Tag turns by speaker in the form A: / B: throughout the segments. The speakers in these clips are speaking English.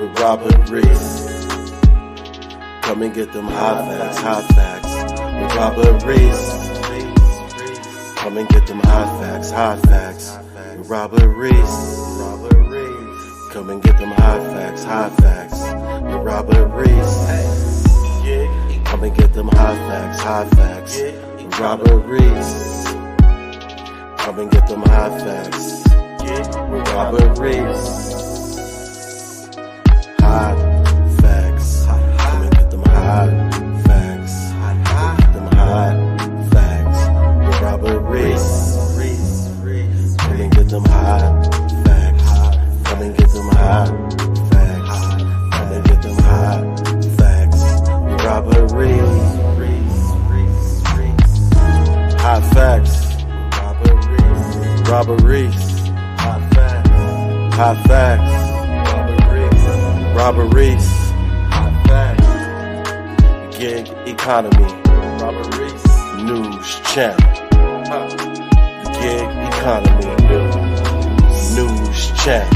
A: with Robert Reese. Come and get them hot facts with Robert Reese. Come and get them hot facts with Robert Reese. Come and get them hot facts with Robert Reese. Come and get them hot facts with Robert Reese. Come and get them hot facts with Robert Reese. Hot facts. Come and get them hot facts. Come and get them hot facts with Robert Reese. Come and get them hot facts. Come and get them hot facts. Come and get them hot facts with Robert Reese. Hot facts. Robert Reese. Hot facts. Hot facts. Robert Reese. Hot facts. Gig economy. Robert Reese. News channel. Gig economy. News channel.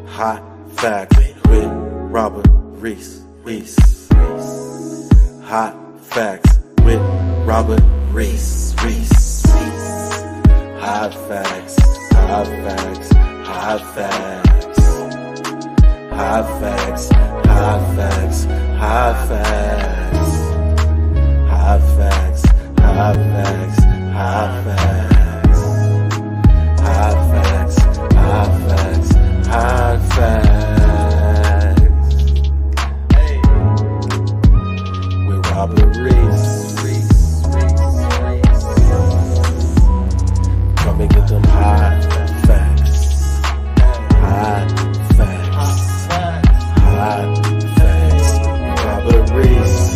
A: Hot facts with Robert Reese. Hot facts with Robert Reese. Hot facts. Hot facts. Hot facts. Hot facts. Hot facts. Hot facts. Hot facts. Hot facts. Hot facts. Hot facts. Hot facts. Hot facts. Hey. With Robert Reese. Come and get them hot facts. Hot facts. Hot facts. Robert Reese.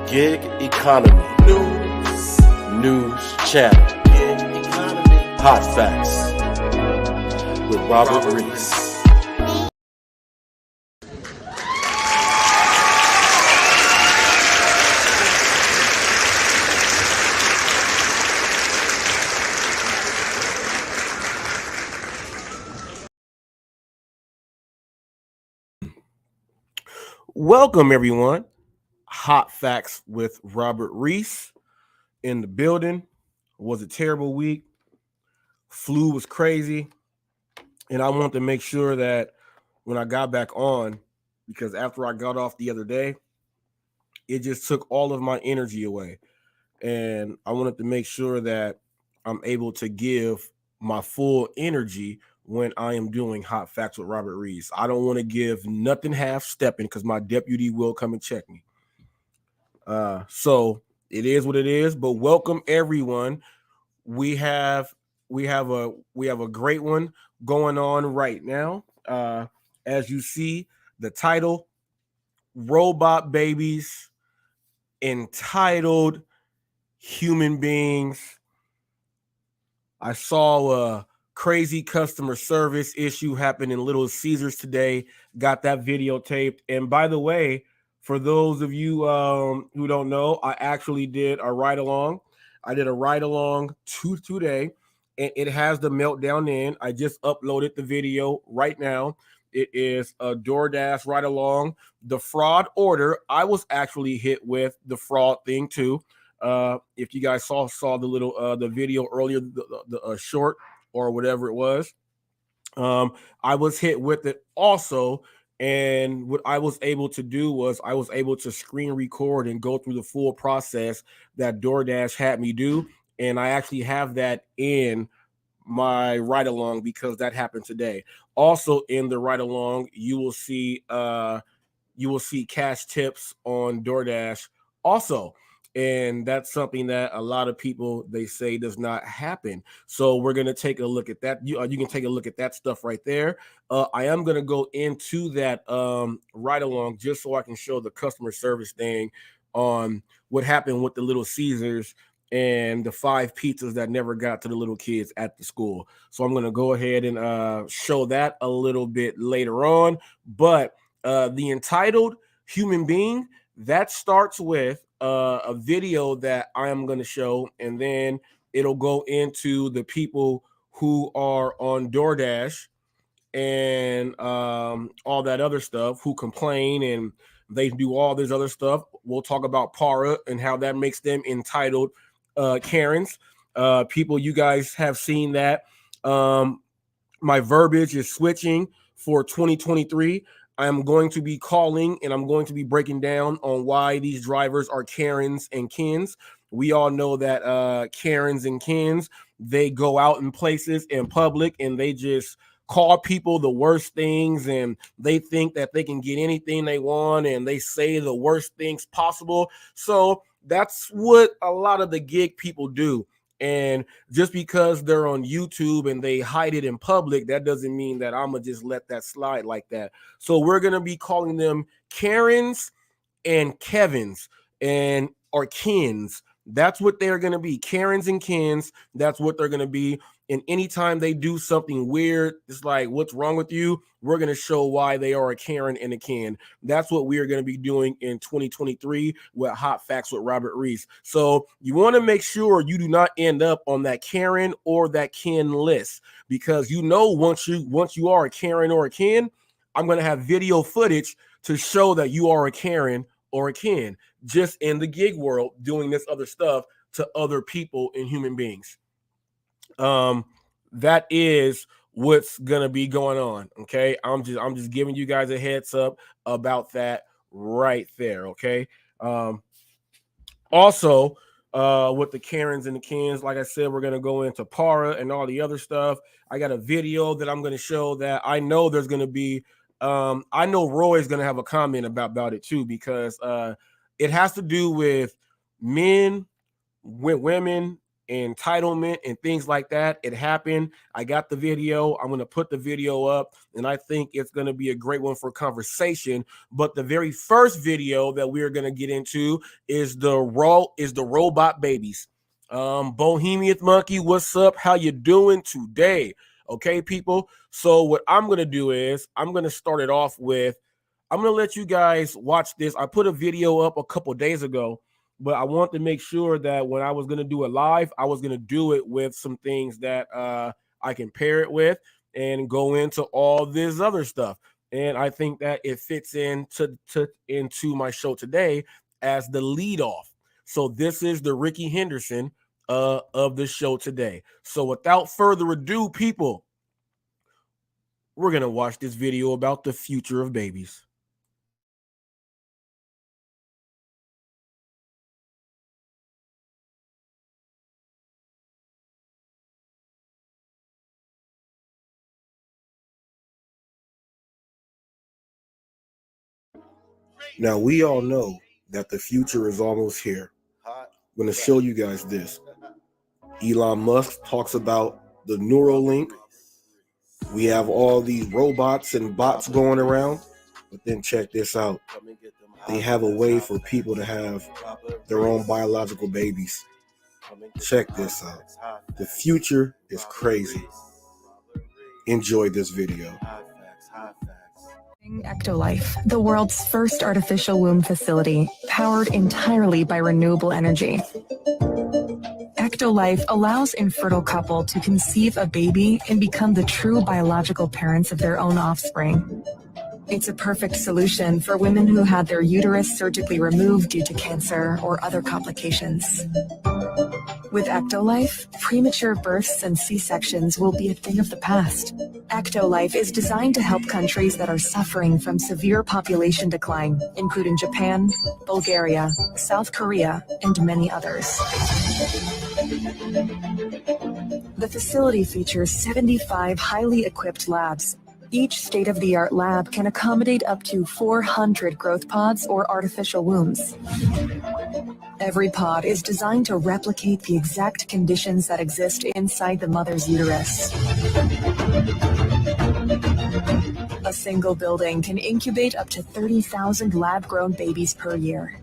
A: Gig economy. News channel. Hot facts with Robert Reese. Welcome, everyone. Hot facts with Robert Reese in the building. It was a terrible week. Flu was crazy. And I want to make sure that when I got back on, because after I got off the other day, it just took all of my energy away. And I wanted to make sure that I'm able to give my full energy when I am doing Hot Facts with Robert Reese. I don't want to give nothing half-stepping because my deputy will come and check me. So it is what it is, but welcome everyone. We have a great one going on right now. As you see, the title, Robot Babies, entitled Human Beings. I saw a crazy customer service issue happen in Little Caesars today. Got that videotaped. And by the way, for those of you who don't know, I actually did a ride-along. I did a ride-along today, and it has the meltdown in. I just uploaded the video right now. It is a DoorDash ride-along. The fraud order, I was actually hit with the fraud thing too. If you guys saw the little the video earlier, the short or whatever it was, I was hit with it also. And what I was able to do was I was able to screen record and go through the full process that DoorDash had me do. And I actually have that in my ride along because that happened today. Also in the ride along, you will see cash tips on DoorDash also. And that's something that a lot of people, they say does not happen. So we're going to take a look at that. You can take a look at that stuff right there. I am going to go into that right along just so I can show the customer service thing on what happened with the Little Caesars and the 5 pizzas that never got to the little kids at the school. So I'm going to go ahead and show that a little bit later on. But the entitled Human Being, that starts with a video that I am going to show, and then it'll go into the people who are on DoorDash and all that other stuff, who complain and they do all this other stuff. We'll talk about para and how that makes them entitled Karens. People, you guys have seen that. My verbiage is switching for 2023. I'm going to be calling and I'm going to be breaking down on why these drivers are Karens and Kens. We all know that Karens and Kens, they go out in places in public and they just call people the worst things, and they think that they can get anything they want, and they say the worst things possible. So that's what a lot of the gig people do. And just because they're on YouTube and they hide it in public, that doesn't mean that I'm going to just let that slide like that. So we're going to be calling them Karens and Kevins and or Kens. That's what they're going to be. Karens and Kens. That's what they're going to be. And anytime they do something weird, it's like, what's wrong with you? We're going to show why they are a Karen and a Ken. That's what we are going to be doing in 2023 with Hot Facts with Robert Reese. So you want to make sure you do not end up on that Karen or that Ken list, because once you are a Karen or a Ken, I'm going to have video footage to show that you are a Karen or a Ken, just in the gig world doing this other stuff to other people and human beings. That is what's gonna be going on. Okay, I'm just giving you guys a heads up about that right there. Okay. Also, with the Karens and the Kens, like I said, we're gonna go into para and all the other stuff. I got a video that I'm gonna show that I know there's gonna be. I know Roy's gonna have a comment about it too, because it has to do with men, with women, entitlement and things like that. It happened. I got the video. I'm going to put the video up, and I think it's going to be a great one for conversation. But the very first video that we're going to get into is the robot babies. Bohemian Monkey, what's up? How you doing today? Okay, people. So what I'm going to do is I'm going to start it off with, I'm going to let you guys watch this. I put a video up a couple days ago, but I want to make sure that when I was going to do it live, I was going to do it with some things that I can pair it with and go into all this other stuff. And I think that it fits into my show today as the lead off. So this is the Ricky Henderson of the show today. So without further ado, people, we're going to watch this video about the future of babies. Now, we all know that the future is almost here. I'm going to show you guys this. Elon Musk talks about the Neuralink. We have all these robots and bots going around, but then check this out. They have a way for people to have their own biological babies. Check this out. The future is crazy. Enjoy this video.
B: Ectolife, the world's first artificial womb facility, powered entirely by renewable energy. Ectolife allows infertile couple to conceive a baby and become the true biological parents of their own offspring. It's a perfect solution for women who had their uterus surgically removed due to cancer or other complications. With Ectolife, premature births and C-sections will be a thing of the past. Ectolife is designed to help countries that are suffering from severe population decline, including Japan, Bulgaria, South Korea, and many others. The facility features 75 highly equipped labs. Each state-of-the-art lab can accommodate up to 400 growth pods or artificial wombs. Every pod is designed to replicate the exact conditions that exist inside the mother's uterus. A single building can incubate up to 30,000 lab-grown babies per year.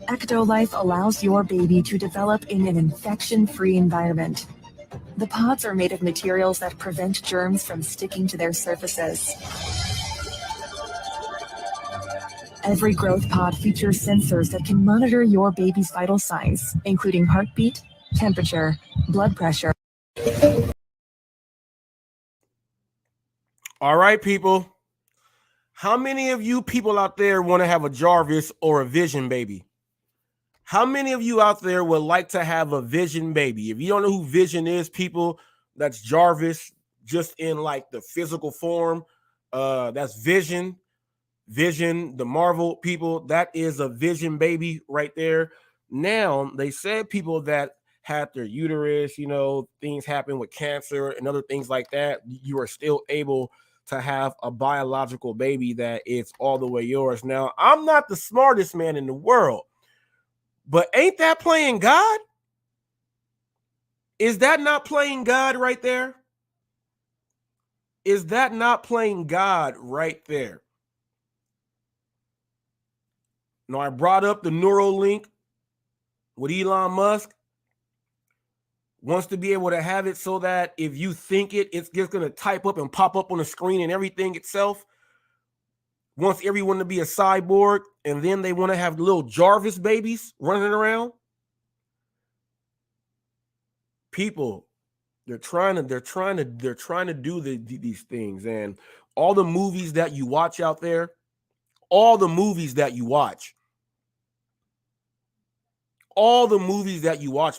B: Ectolife allows your baby to develop in an infection-free environment. The pods are made of materials that prevent germs from sticking to their surfaces. Every growth pod features sensors that can monitor your baby's vital signs, including heartbeat, temperature, blood pressure.
A: All right, people. How many of you people out there want to have a Jarvis or a Vision baby? How many of you out there would like to have a Vision baby? If you don't know who Vision is, people, that's Jarvis, just in like the physical form. That's Vision. Vision, the Marvel people, that is a Vision baby right there. Now, they said people that had their uterus, things happen with cancer and other things like that, you are still able to have a biological baby that is all the way yours. Now, I'm not the smartest man in the world, but ain't that playing God? Is that not playing God right there? Is that not playing God right there? Now, I brought up the Neuralink with Elon Musk. Wants to be able to have it so that if you think it's just going to type up and pop up on the screen and everything itself. Wants everyone to be a cyborg, and then they want to have little Jarvis babies running around. People, they're trying to do these things, and all the movies that you watch out there,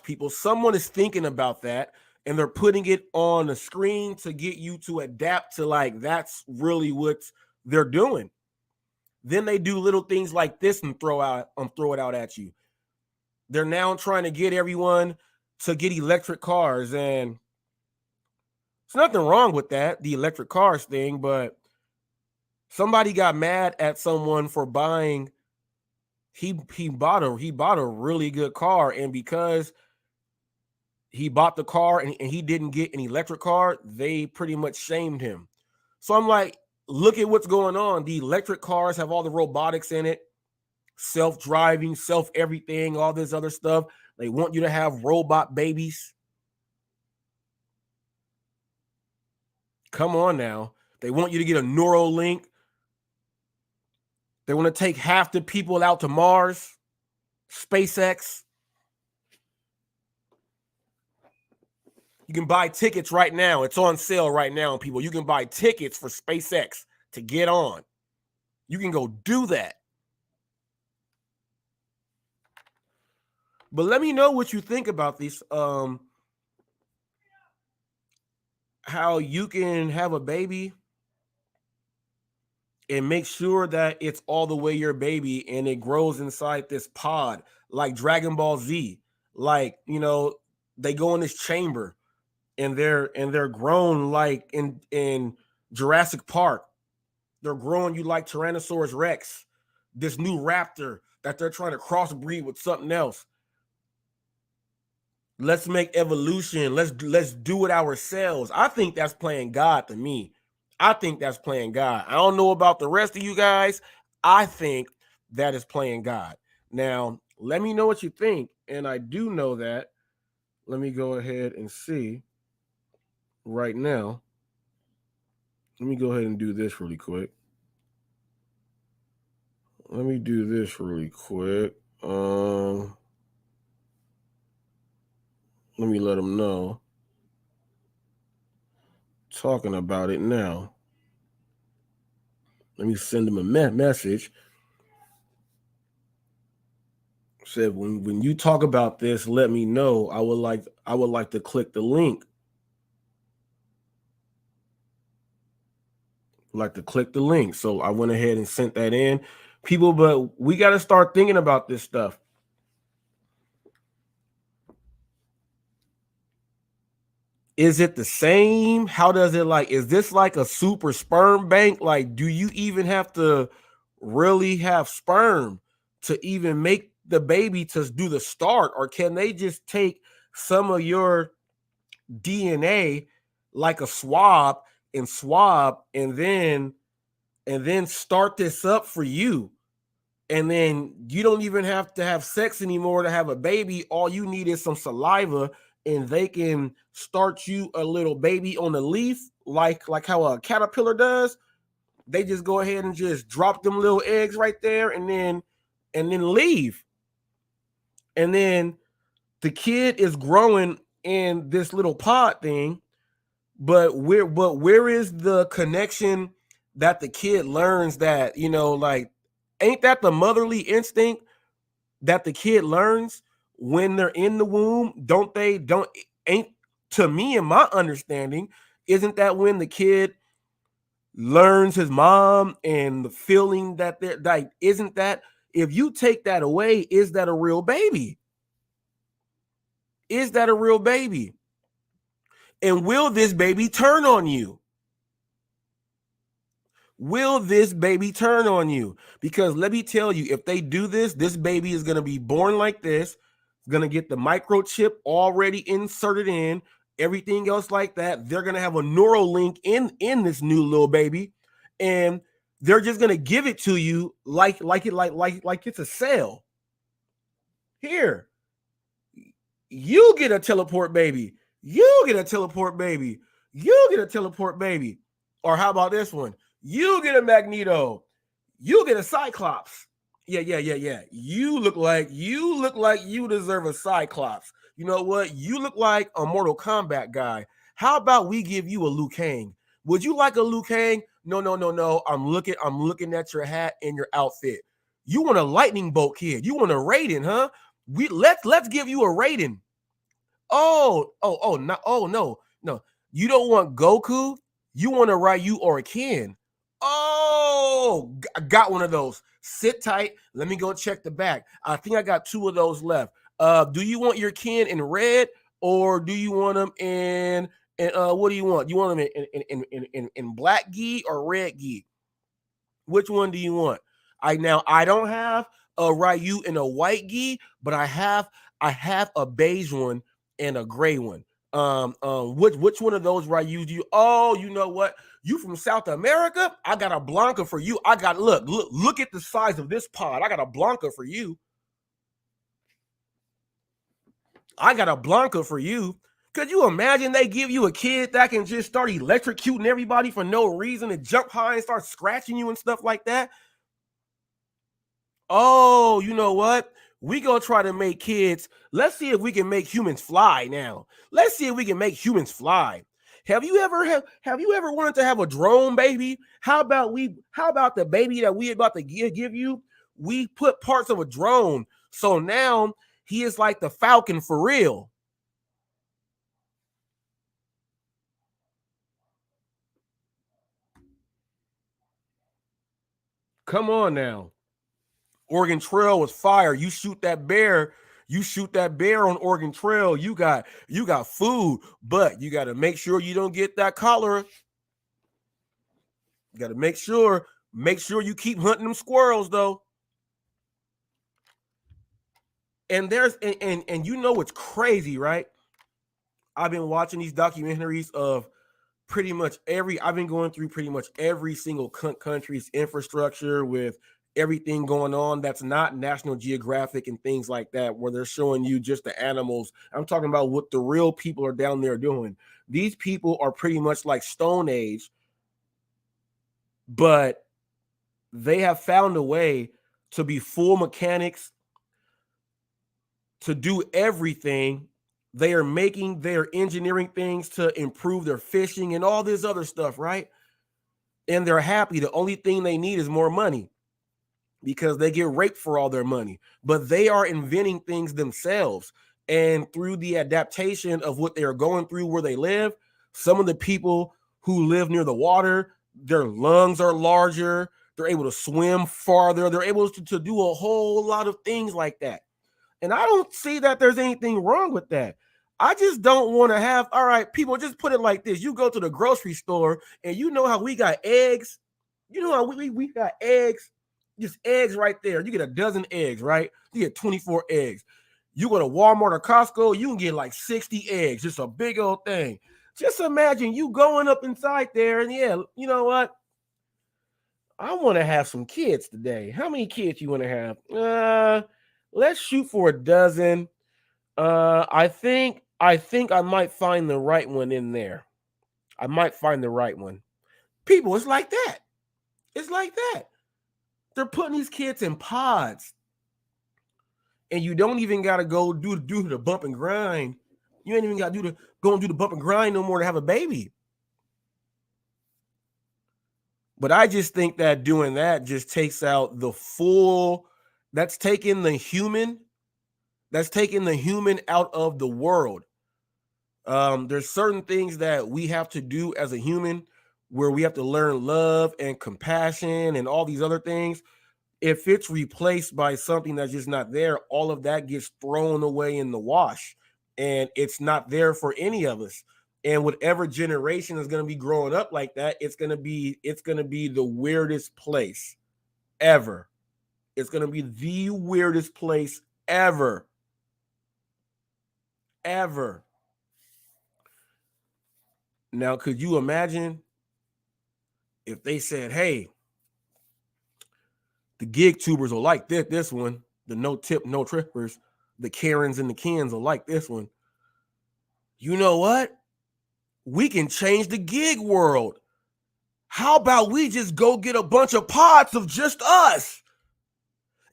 A: people, someone is thinking about that, and they're putting it on the screen to get you to adapt to, like, that's really what they're doing. Then they do little things like this and throw it out at you. They're now trying to get everyone to get electric cars, and there's nothing wrong with that, the electric cars thing, but somebody got mad at someone for buying. He bought a really good car, and because he bought the car and he didn't get an electric car, they pretty much shamed him. So I'm like, look at what's going on. The electric cars have all the robotics in it, self-driving, self-everything, all this other stuff. They want you to have robot babies. Come on now. They want you to get a Neuralink. They want to take half the people out to Mars, SpaceX. You can buy tickets right now. It's on sale right now, people. You can buy tickets for SpaceX to get on. You can go do that. But let me know what you think about these. How you can have a baby and make sure that it's all the way your baby and it grows inside this pod like Dragon Ball Z. Like, they go in this chamber and they're grown like in Jurassic Park. They're growing you like Tyrannosaurus Rex, this new raptor that they're trying to crossbreed with something else. Let's make evolution. Let's do it ourselves. I think that's playing God to me. I think that's playing God. I don't know about the rest of you guys. I think that is playing God. Now, let me know what you think. And I do know that. Let me go ahead and see right now. Let me go ahead and do this really quick. Let me do this really quick. Let me let them know. Talking about it now. Let me send them a message. Said when you talk about this, let me know. I would like to click the link. So I went ahead and sent that in, people. But we got to start thinking about this stuff. Is it the same? How does it is this like a super sperm bank? Like, do you even have to really have sperm to even make the baby to do the start? Or can they just take some of your DNA like a swab and then start this up for you? And then you don't even have to have sex anymore to have a baby. All you need is some saliva, and they can start you a little baby on a leaf, like how a caterpillar does. They just go ahead and just drop them little eggs right there, and then leave. And then The kid is growing in this little pod thing, but where is the connection that the kid learns that, like, ain't that the motherly instinct that the kid learns when they're in the womb? Don't ain't to me, in my understanding, isn't that when the kid learns his mom and the feeling that they're like, isn't that, if you take that away, is that a real baby? Is that a real baby? And will this baby turn on you? Will this baby turn on you? Because let me tell you, if they do this, this baby is going to be born like this, going to get the microchip already inserted in, everything else like that. They're going to have a neural link in this new little baby, and they're just going to give it to you like it's a cell. Here, you get a teleport baby. You get a teleport baby. You get a teleport baby. Or how about this one? You get a Magneto. You get a Cyclops. Yeah. You look like you deserve a Cyclops. You know what? You look like a Mortal Kombat guy. How about we give you a Liu Kang? Would you like a Liu Kang? No. I'm looking at your hat and your outfit. You want a lightning bolt kid. You want a Raiden, huh? Let's give you a Raiden. No. You don't want Goku? You want a Ryu or a Ken? Oh, I got one of those. Sit tight. Let me go check the back. I think I got 2 of those left. Do you want your Ken in red, or do you want them in what do you want? You want them in black gi or red gi? Which one do you want? I don't have a Ryu in a white gi, but I have a beige one and a gray one. Which one of those Ryu do you? Oh, you know what? You from South America? I got a Blanca for you. I got look at the size of this pod. I got a Blanca for you. I got a Blanca for you. Could you imagine they give you a kid that can just start electrocuting everybody for no reason and jump high and start scratching you and stuff like that? Oh, you know what? We gonna try to make kids. Let's see if we can make humans fly now. Let's see if we can make humans fly. Have you ever wanted to have a drone baby? How about the baby that we about to give you? We put parts of a drone. So now he is like the Falcon for real. Come on now. Oregon Trail was fire. You shoot that bear on Oregon Trail. You got food, but you got to make sure you don't get that cholera. You got to make sure you keep hunting them squirrels though. And you know what's crazy, right? I've been watching these documentaries of I've been going through pretty much every single country's infrastructure with everything going on that's not National Geographic and things like that, where they're showing you just the animals. I'm talking about what the real people are down there doing. These people are pretty much like Stone Age, but they have found a way to be full mechanics, to do everything. They are engineering things to improve their fishing and all this other stuff, right? And they're happy. The only thing they need is more money, because they get raped for all their money. But they are inventing things themselves. And through the adaptation of what they are going through where they live, some of the people who live near the water, their lungs are larger. They're able to swim farther. They're able to do a whole lot of things like that. And I don't see that there's anything wrong with that. I just don't want to have, all right, people, just put it like this. You go to the grocery store and you know how we got eggs. You know how we got eggs, just eggs right there. You get a dozen eggs, right? You get 24 eggs. You go to Walmart or Costco, you can get like 60 eggs, just a big old thing. Just imagine you going up inside there and yeah, you know what? I want to have some kids today. How many kids you want to have? Let's shoot for a dozen. I think I might find the right one in there. I might find the right one. People, it's like that. It's like that. They're putting these kids in pods. And you don't even got to go do the bump and grind. You ain't even got to go and do the bump and grind no more to have a baby. But I just think that doing that just takes out the full, that's taking the human out of the world. There's certain things that we have to do as a human where we have to learn love and compassion and all these other things. If it's replaced by something that's just not there, all of that gets thrown away in the wash, and it's not there for any of us. And whatever generation is going to be growing up like that, it's going to be the weirdest place ever. It's going to be the weirdest place ever. Ever. Now, could you imagine if they said, hey, the gig tubers will like this one, the no tip, no trippers, the Karens and the Kens will like this one. You know what? We can change the gig world. How about we just go get a bunch of pods of just us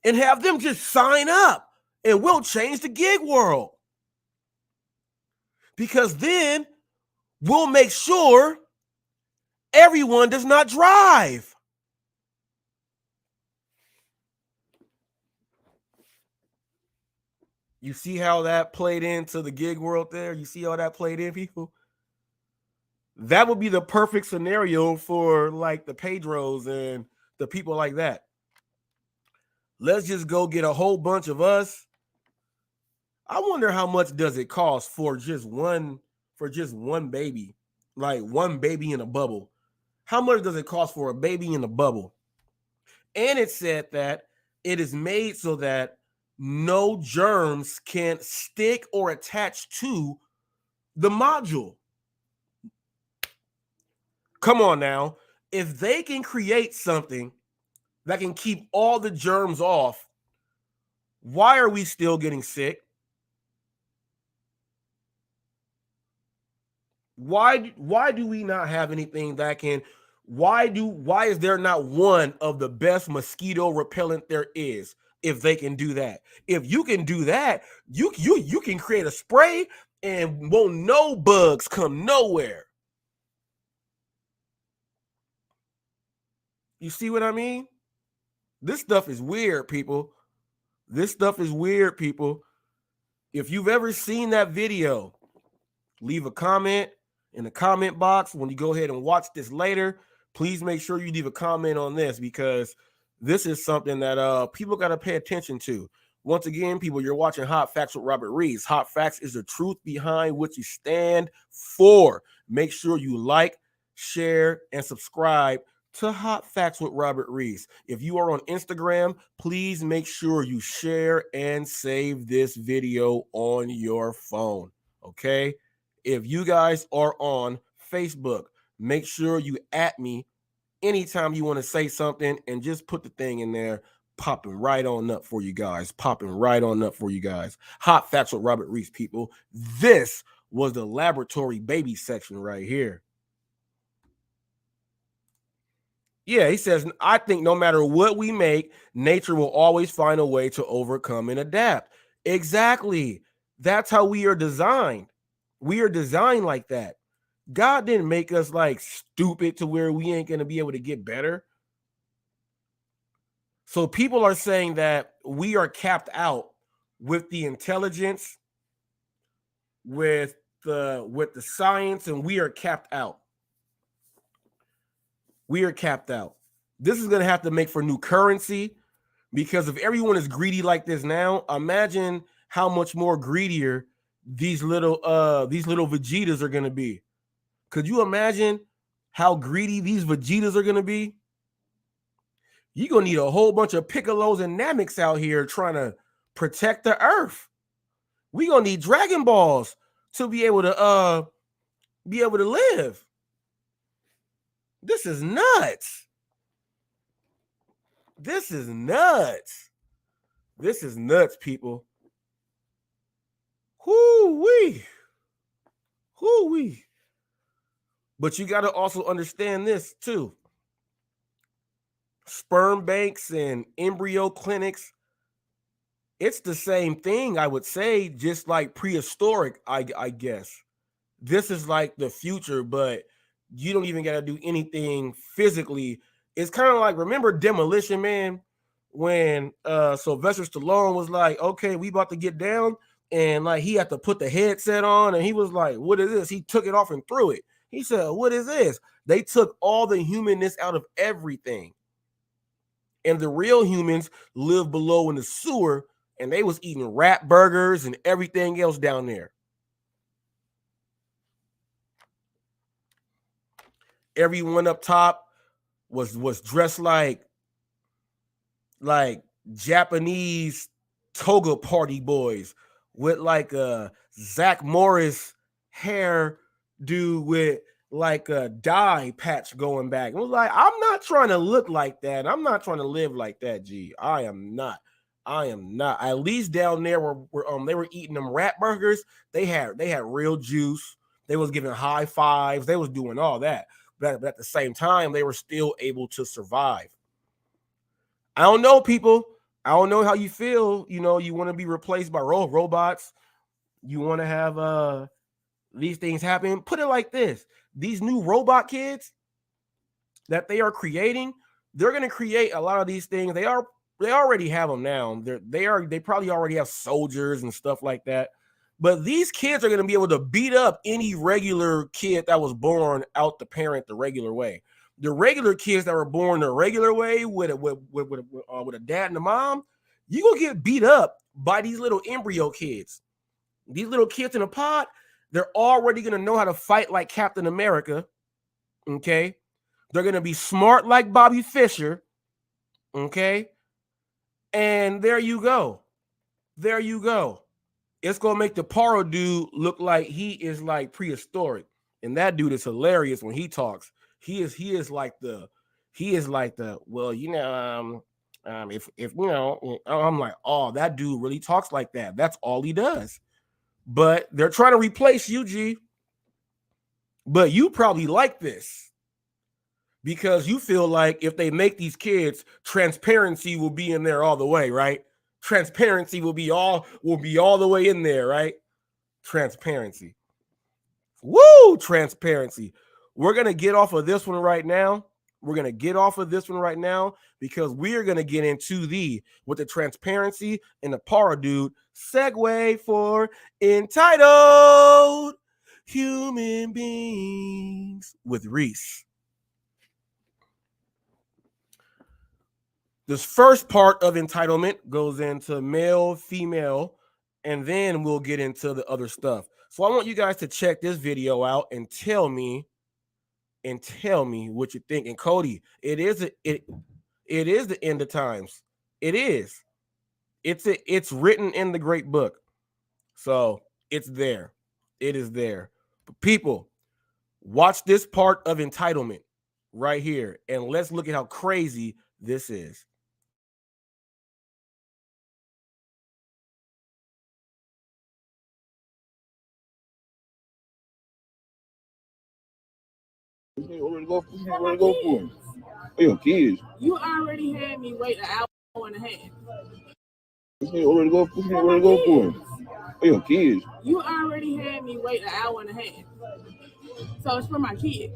A: and have them just sign up, and we'll change the gig world? Because then we'll make sure everyone does not drive. You see how that played into the gig world there? You see how that played in, people? That would be the perfect scenario for like the Pedros and the people like that. Let's just go get a whole bunch of us. I wonder how much does it cost for just one baby, like one baby in a bubble. How much does it cost for a baby in a bubble? And it said that it is made so that no germs can stick or attach to the module. Come on now. If they can create something that can keep all the germs off, why are we still getting sick? Why do we not have anything that can, why is there not one of the best mosquito repellent there is? If they can do that, if you can do that, you can create a spray and won't no bugs come nowhere. You see what I mean? This stuff is weird, people. This stuff is weird, people. If you've ever seen that video, leave a comment in the comment box. When you go ahead and watch this later, please make sure you leave a comment on this, because this is something that people got to pay attention to. Once again, people, you're watching Hot Facts with Robert Reese. Hot Facts is the truth behind what you stand for. Make sure you like, share, and subscribe to Hot Facts with Robert Reese. If you are on Instagram, please make sure you share and save this video on your phone, okay? If you guys are on Facebook, make sure you at me anytime you want to say something, and just put the thing in there, popping right on up for you guys. Hot Facts with Robert Reese, people. This was the laboratory baby section right here. Yeah, he says, I think no matter what we make, nature will always find a way to overcome and adapt. Exactly. That's how we are designed. We are designed like that. God didn't make us like stupid to where we ain't going to be able to get better. So people are saying that we are capped out with the intelligence, with the science, and we are capped out. We are capped out. This is going to have to make for new currency, because if everyone is greedy like this now, imagine how much more greedier these little Vegetas are going to be. Could you imagine how greedy these Vegetas are going to be? You're going to need a whole bunch of Piccolos and Namecs out here trying to protect the earth. We're going to need Dragon Balls to be able to live. This is nuts. This is nuts. This is nuts, people. Whoo-wee. Whoo-wee. But you got to also understand this too. Sperm banks and embryo clinics, It's the same thing, I would say, just like prehistoric, I guess. This is like the future, but you don't even got to do anything physically. It's kind of like, remember Demolition Man, when Sylvester Stallone was like, okay, we about to get down, and like he had to put the headset on, and he was like, what is this? He took it off and threw it. He said, what is this? They took all the humanness out of everything. And the real humans live below in the sewer, and they was eating rat burgers and everything else down there. Everyone up top was dressed like Japanese toga party boys with like a Zach Morris hair dude with like a dye patch going back. It was like, I'm not trying to look like that. I'm not trying to live like that, G. I am not. At least down there where they were eating them rat burgers, they had real juice. They was giving high fives. They was doing all that. But at the same time, they were still able to survive. I don't know, people. I don't know how you feel. You know, you want to be replaced by robots. You want to have these things happen. Put it like this. These new robot kids that they are creating, they're going to create a lot of these things. They already have them now. They probably already have soldiers and stuff like that. But these kids are going to be able to beat up any regular kid that was born out the parent the regular way. The regular kids that were born the regular way with a dad and a mom, you gonna get beat up by these little embryo kids. These little kids in a pod, they're already gonna know how to fight like Captain America. Okay, they're gonna be smart like Bobby Fischer. Okay, and there you go. There you go. It's gonna make the Paro dude look like he is like prehistoric, and that dude is hilarious when he talks. He is like the well, you know, if you know, I'm like, oh, that dude really talks like that. That's all he does. But they're trying to replace you, G. But you probably like this because you feel like if they make these kids, transparency will be in there all the way, right? Transparency will be all the way in there, right? Transparency. Woo! Transparency. We're going to get off of this one right now. Because we are going to get into with the transparency and the para dude segue for entitled human beings with Reese. This first part of entitlement goes into male, female, and then we'll get into the other stuff. So I want you guys to check this video out and tell me what you think. And Cody, it is the end of times. It is. It's written in the great book. So it's there. It is there. But people, watch this part of entitlement right here, and let's look at how crazy this is.
C: Where to go for? Oh, your kids.
D: You already had me wait an hour and a half.
C: Where to go for? Oh, your kids.
D: You already had me wait an hour and a half. So it's for my kids.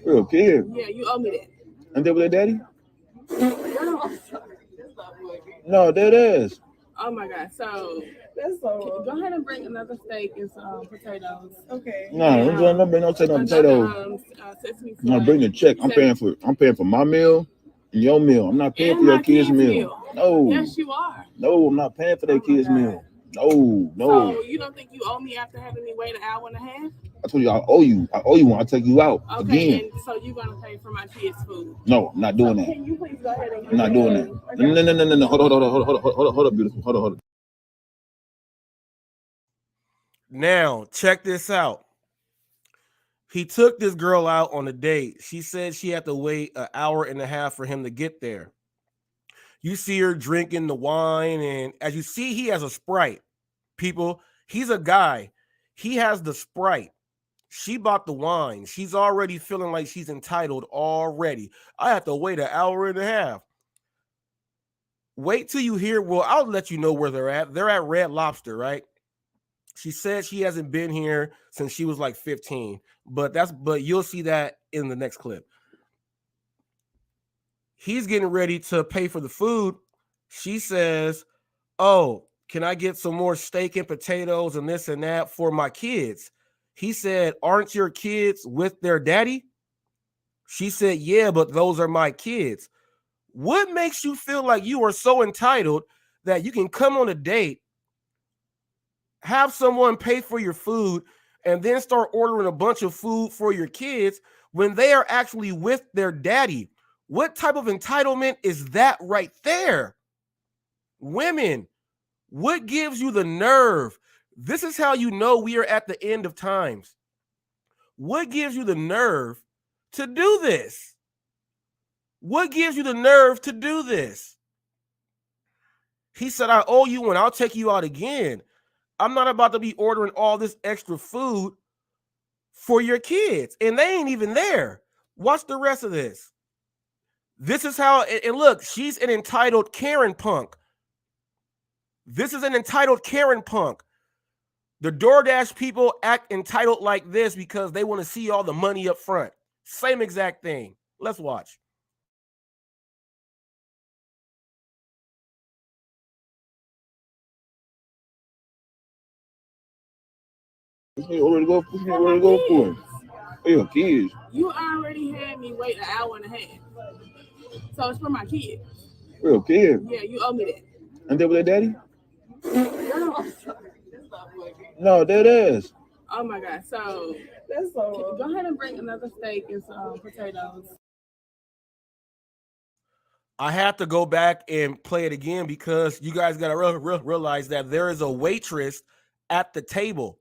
C: For your kids?
D: Yeah, you owe me that.
C: And they with their daddy? No, that is.
D: Oh my God. So
E: That's so.
D: go ahead and bring another steak and some potatoes.
E: Okay.
C: No, don't bring no potatoes.
D: Sesame
C: No,
D: seed.
C: bring the check. I'm paying for my meal and your meal. I'm not paying
D: And
C: for your
D: my
C: kids'
D: kids'
C: meal.
D: meal.
C: No.
D: Yes, you are.
C: No, I'm not paying for their
D: Oh my
C: kids'
D: God.
C: meal. No.
D: So you don't think you owe me after having me wait an hour and a half?
C: I told you I owe you. I owe you when I take you out
D: Okay,
C: again.
D: and so you're gonna pay for my kids' food.
C: No, I'm not doing that.
E: Can you please go ahead and
C: I'm not doing that. No. Hold up, beautiful. Hold up.
A: Now, check this out. He took this girl out on a date. She said she had to wait an hour and a half for him to get there. You see her drinking the wine, and as you see, he has a Sprite. People, he's a guy. He has the Sprite. She bought the wine. She's already feeling like she's entitled already. I have to wait an hour and a half. Wait till you hear. Well, I'll let you know where they're at. They're at Red Lobster, right? She said she hasn't been here since she was like 15, but you'll see that in the next clip. He's getting ready to pay for the food. She says, "Oh, can I get some more steak and potatoes and this and that for my kids?" He said, "Aren't your kids with their daddy?" She said, "Yeah, but those are my kids." What makes you feel like you are so entitled that you can come on a date, have someone pay for your food, and then start ordering a bunch of food for your kids when they are actually with their daddy? What type of entitlement is that right there? Women, what gives you the nerve? This is how you know we are at the end of times. What gives you the nerve to do this? What gives you the nerve to do this? He said, "I owe you one. I'll take you out again. I'm not about to be ordering all this extra food for your kids." And they ain't even there. Watch the rest of this. This is how, and look, she's an entitled Karen punk. This is an entitled Karen punk. The DoorDash people act entitled like this because they want to see all the money up front. Same exact thing. Let's watch.
C: What you order to go? What you order to go for? For your kids.
D: You already had me wait an hour and a half. So it's for my kids.
C: For your kids.
D: Yeah, you owe me that.
C: And they with their daddy? No, that is.
D: Oh my God. So
E: That's so.
D: go ahead and bring another steak and some potatoes.
A: I have to go back and play it again because you guys got to realize that there is a waitress at the table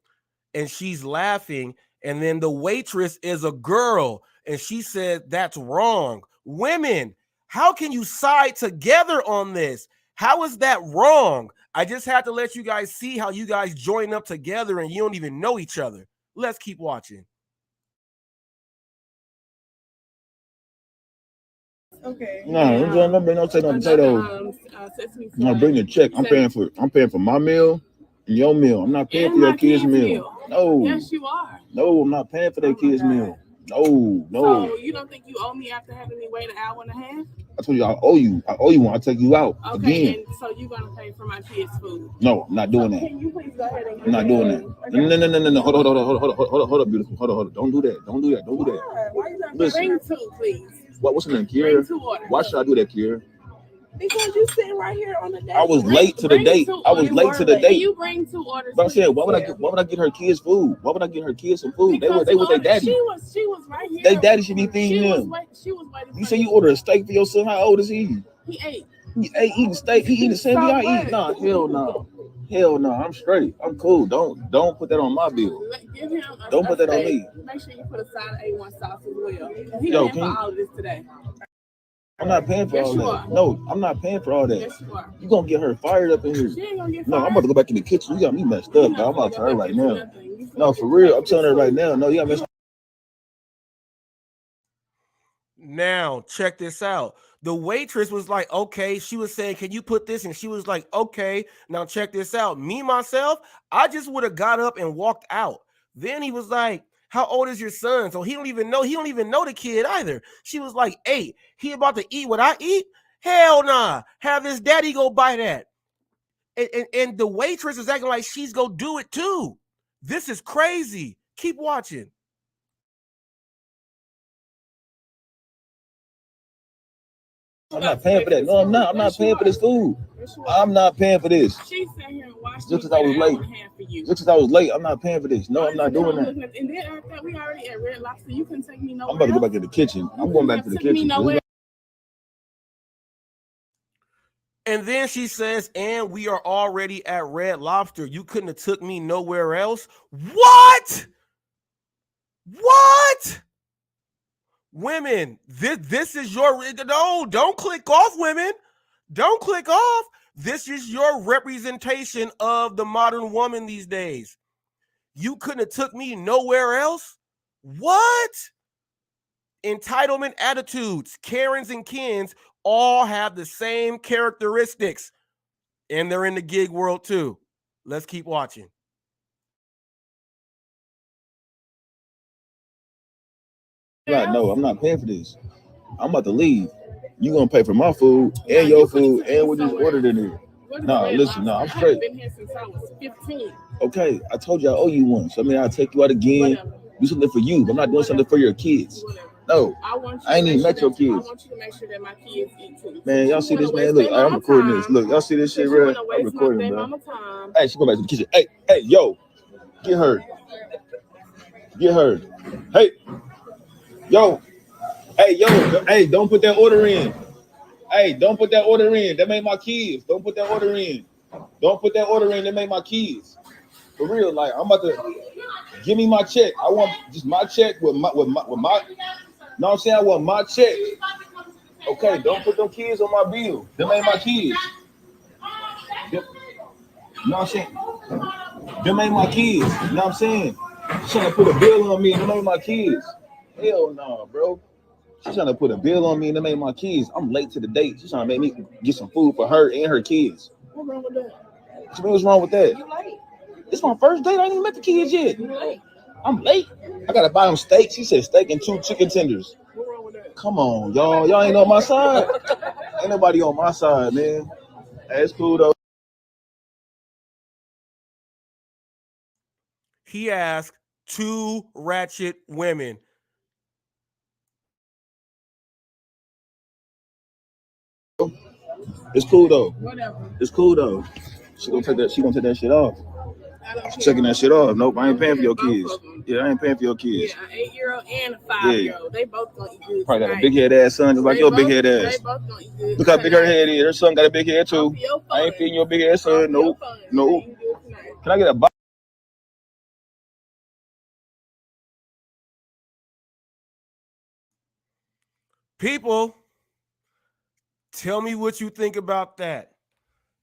A: and she's laughing. And then the waitress is a girl and she said that's wrong. Women, how can you side together on this? How is that wrong? I just had to let you guys see how you guys join up together and you don't even know each other. Let's keep watching.
E: Okay.
C: No, don't bring no take no potatoes. No, bring the check. I'm paying for my meal and your meal. I'm not paying for your kids' meal. No.
D: Yes, you are.
C: No, I'm not paying for their kids' meal. No.
D: So you don't think you owe me after having me wait an hour and a half?
C: I told you I owe you. I owe you one. I'll take you out
D: Okay,
C: again.
D: and so you're gonna pay for my kids' food?
C: No, I'm not doing that.
E: Can you please go ahead and
C: I'm not doing that. No. Hold up, beautiful. Hold on. Don't do that. Why
E: you not
D: Bring two, please.
C: What's the name,
D: Bring
C: Kiera?
D: two orders.
C: Why should I do that, Kiera?
E: Because you sitting right here on the date.
C: I was late to the date.
D: Can you bring two orders?
C: But I said, why would I get her kids food? Why would I get her kids some food?
D: Because
C: they with their daddy.
D: She was right here.
C: Their daddy should be feeding them.
D: She was waiting.
C: You say you order a steak for your son. How old is he?
D: He ate.
C: He ate eating steak. He eating the same thing I eat. Nah, hell no. I'm straight. I'm cool. Don't put that on my bill.
D: Give him
C: Don't put that on me.
D: Make sure you put a side of A1 sauce as well. He
C: Yo,
D: paying for all of this today.
C: I'm not paying for all that. No, I'm not paying for all that.
D: Yes, you are.
C: You gonna get her fired up in here?
D: She ain't gonna get fired.
C: No, I'm about to go back in the kitchen. You got me messed up. I'm about to tell her right now. No, for real. I'm telling her right now. No, you got messed up.
A: Now, check this out. The waitress was like, okay. She was saying, can you put this? And she was like, okay. Now, check this out. Me, myself, I just would have got up and walked out. Then he was like, how old is your son? So he don't even know the kid either. She was like, 8. He about to eat what I eat? Hell nah. Have his daddy go buy that. And the waitress is acting like she's gonna do it too. This is crazy. Keep watching.
C: I'm not paying for that. No, I'm not. I'm not paying for this food. I'm not paying for this.
D: She sat here and watched
C: just because I was late. Just because I was late, I'm not paying for this. No, I'm not doing that.
D: And then after that, we already at Red Lobster. You can take me nowhere.
C: I'm about to go back to the kitchen. I'm going back to the kitchen.
A: And then she says, and we are already at Red Lobster. You couldn't have took me nowhere else. What? Women, this is your, no, don't click off, women. Don't click off. This is your representation of the modern woman these days. You couldn't have took me nowhere else? What? Entitlement attitudes, Karens and Kens all have the same characteristics, and they're in the gig world too. Let's keep watching.
C: No, I'm not paying for this. I'm about to leave. You gonna pay for my food and your food and what you ordered in here. No, listen, no, I'm straight.
D: I've been here since I was 15.
C: Okay, I told you I owe you one. So I mean, I'll take you out again.
D: Whatever.
C: Do something for you. I'm not doing something for your kids.
D: Whatever.
C: No, I ain't even met your kids.
D: I want you to make sure that my kids eat too.
C: Man, y'all see this, man? Look, I'm recording this. Look, y'all see this shit, bro? I'm recording, bro. Hey, she go back to the kitchen. Hey, yo, get her. Get her. Hey, yo. Hey, don't put that order in. Hey, don't put that order in. That made my kids. Don't put that order in. Don't put that order in. That made my kids. For real, like I'm about to give me my check. I want just my check with my. No, I'm saying I want my check. Okay, don't put them kids on my bill. Them ain't my kids. No, I'm saying them ain't my kids. You know what I'm saying? She's trying to put a bill on me. Them ain't my kids. Hell no, bro. She's trying to put a bill on me and them ain't my kids. I'm late to the date. She's trying to make me get some food for her and her kids.
D: What's wrong with that?
C: What's wrong with that?
E: You late.
C: It's my first date. I ain't even met the kids yet.
E: You late.
C: I'm late. I gotta buy them steaks. She said steak and 2 chicken tenders.
D: What's wrong with that?
C: Come on, y'all. Y'all ain't on my side. Ain't nobody on my side, man. Hey, it's cool though.
A: He asked 2 ratchet women.
C: It's cool though.
D: Whatever.
C: It's cool though. She gonna take that shit off. Checking that shit off. Nope, I ain't paying for your kids. Yeah, I ain't paying for your kids.
D: Yeah, an 8-year-old and a 5-year-old. They both gonna eat good.
C: Probably got a big head ass son, just like your big head ass.
D: They both gonna eat good.
C: Look how big her head is. Her son got a big head too. I ain't feeding your big ass son. Nope. Nope. Can I get a box?
A: People, tell me what you think about that.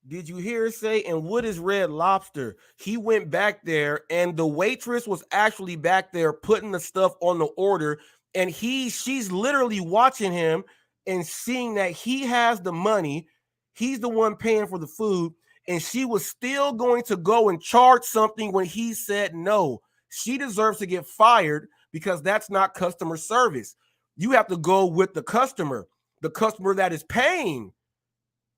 A: Did you hear her say, and what is Red Lobster? He went back there and the waitress was actually back there putting the stuff on the order, and she's literally watching him and seeing that he has the money. He's the one paying for the food, and she was still going to go and charge something when he said no. She deserves to get fired because that's not customer service. You have to go with the customer that is paying.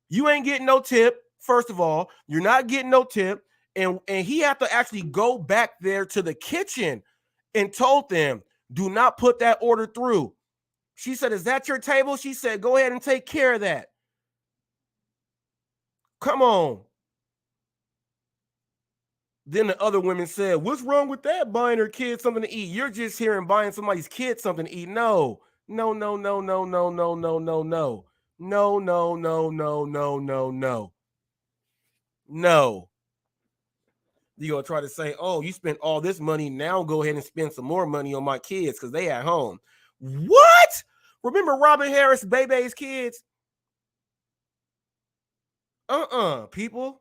A: You ain't getting no tip. First of all, you're not getting no tip. And he had to actually go back there to the kitchen and told them, do not put that order through. She said, is that your table? She said, go ahead and take care of that. Come on. Then the other women said, what's wrong with that? Buying her kids something to eat. You're just here and buying somebody's kid something to eat. No. No. No. No. No. No. No. No. No. No. No. No. No. No. No. No. You're going to try to say, oh, you spent all this money. Now go ahead and spend some more money on my kids because they at home. What? Remember Robin Harris, Bebe's kids? People.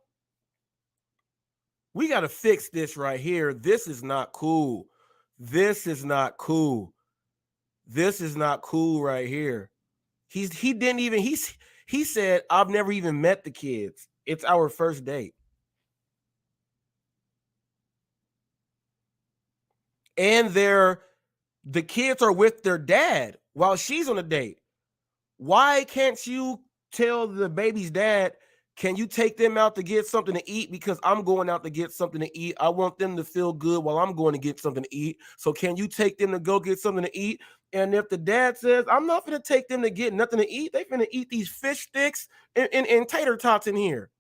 A: We got to fix this right here. This is not cool. This is not cool. This is not cool right here. He said, I've never even met the kids. It's our first date. And the kids are with their dad while she's on a date. Why can't you tell the baby's dad, can you take them out to get something to eat? Because I'm going out to get something to eat. I want them to feel good while I'm going to get something to eat. So can you take them to go get something to eat? And if the dad says, I'm not going to take them to get nothing to eat, they're going to eat these fish sticks and tater tots in here.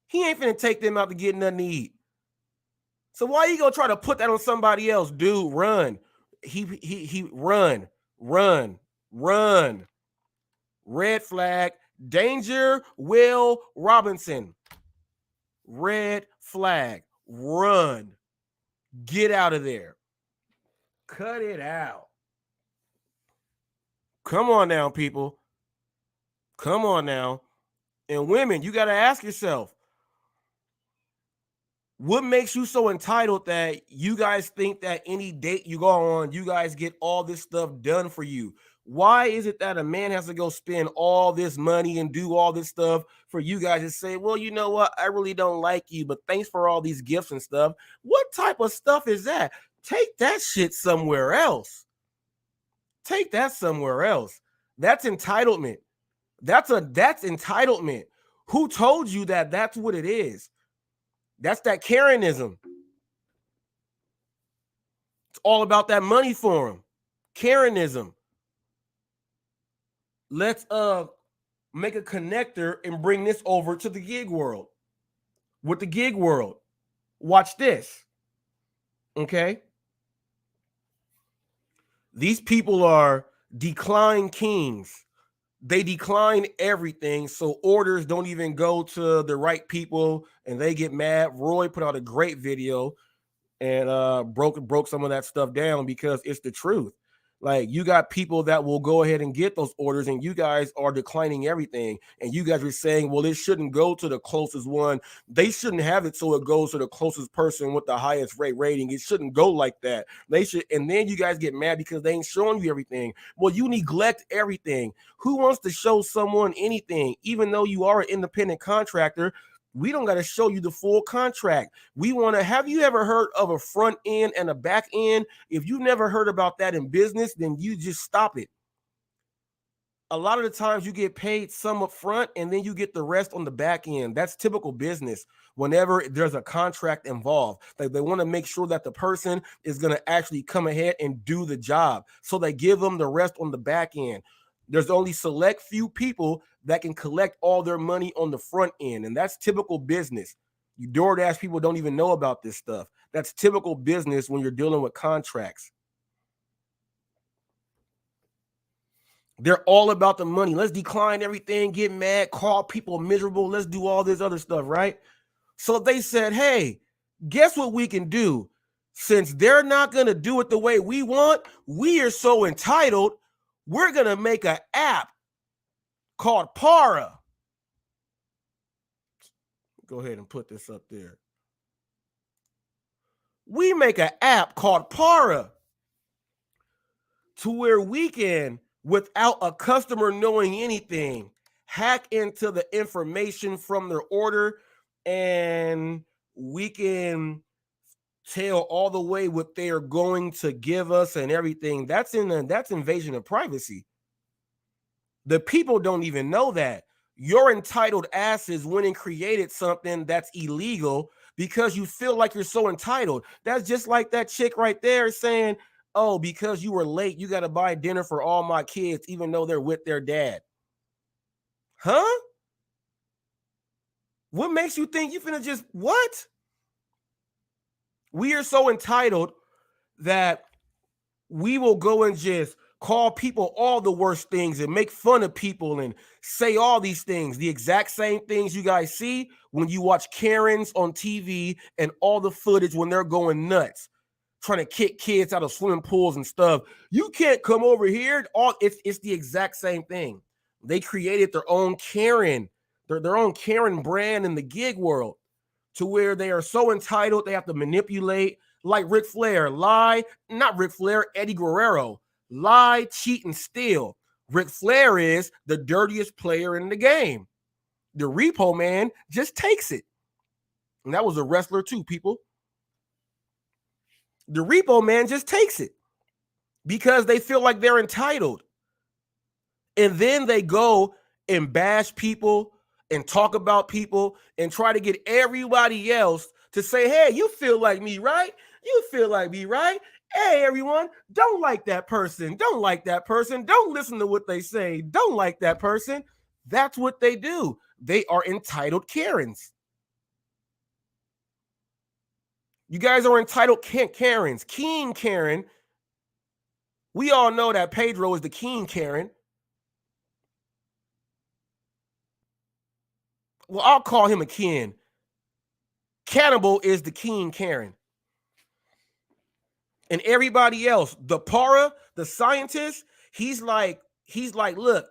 A: He ain't finna take them out to get nothing to eat. So why you gonna try to put that on somebody else? Dude, run. He run. Red flag. Danger, Will Robinson. Red flag. Run. Get out of there. Cut it out. Come on now, people. Come on now. And women, you got to ask yourself, What makes you so entitled that you guys think that any date you go on, you guys get all this stuff done for you? Why is it that a man has to go spend all this money and do all this stuff for you guys to say, well, you know what? I really don't like you, but thanks for all these gifts and stuff. What type of stuff is that? Take that shit somewhere else. Take that somewhere else. That's entitlement. That's entitlement. Who told you that that's what it is? That's that Karenism. It's all about that money for him. Karenism. Let's make a connector and bring this over to the gig world. With the gig world, watch this. Okay? These people are decline kings. They decline everything, so orders don't even go to the right people, and they get mad. Roy put out a great video and broke some of that stuff down because it's the truth. Like, you got people that will go ahead and get those orders, and you guys are declining everything. And you guys are saying, well, it shouldn't go to the closest one. They shouldn't have it so it goes to the closest person with the highest rating. It shouldn't go like that. They should. And then you guys get mad because they ain't showing you everything. Well, you neglect everything. Who wants to show someone anything? Even though you are an independent contractor, we don't got to show you the full contract. We want to. Have you ever heard of a front end and a back end? If you've never heard about that in business, then you just stop it. A lot of the times you get paid some up front and then you get the rest on the back end. That's typical business. Whenever there's a contract involved, like, they want to make sure that the person is going to actually come ahead and do the job. So they give them the rest on the back end. There's only select few people that can collect all their money on the front end, and that's typical business. You DoorDash people don't even know about this stuff. That's typical business when you're dealing with contracts. They're all about the money. Let's decline everything, get mad, call people miserable. Let's do all this other stuff, right? So they said, hey, guess what we can do? Since they're not going to do it the way we want, we are so entitled, we're going to make an app called Para. Go ahead and put this up there. We make an app called Para to where we can, without a customer knowing anything, hack into the information from their order, and we can tell all the way what they are going to give us and everything. That's invasion of privacy. The people don't even know that. Your entitled asses went and created something that's illegal because you feel like you're so entitled. That's just like that chick right there saying, oh, because you were late, you got to buy dinner for all my kids, even though they're with their dad. Huh? What makes you think you finna just, what? We are so entitled that we will go and just call people all the worst things and make fun of people and say all these things, the exact same things you guys see when you watch Karens on TV and all the footage when they're going nuts, trying to kick kids out of swimming pools and stuff. You can't come over here. It's the exact same thing. They created their own Karen, their own Karen brand in the gig world, to where they are so entitled they have to manipulate, like Ric Flair, Eddie Guerrero, lie, cheat, and steal. Ric Flair is the dirtiest player in the game. The Repo Man just takes it. And that was a wrestler too, people. The Repo Man just takes it because they feel like they're entitled. And then they go and bash people and talk about people and try to get everybody else to say, hey, you feel like me, right? You feel like me, right? Hey, everyone, don't like that person. Don't like that person. Don't listen to what they say. Don't like that person. That's what they do. They are entitled Karens. You guys are entitled Karens. King Karen. We all know that Pedro is the King Karen. Well, I'll call him a Ken. Cannibal is the King Karen. And everybody else, the Para, the scientist, he's like, look,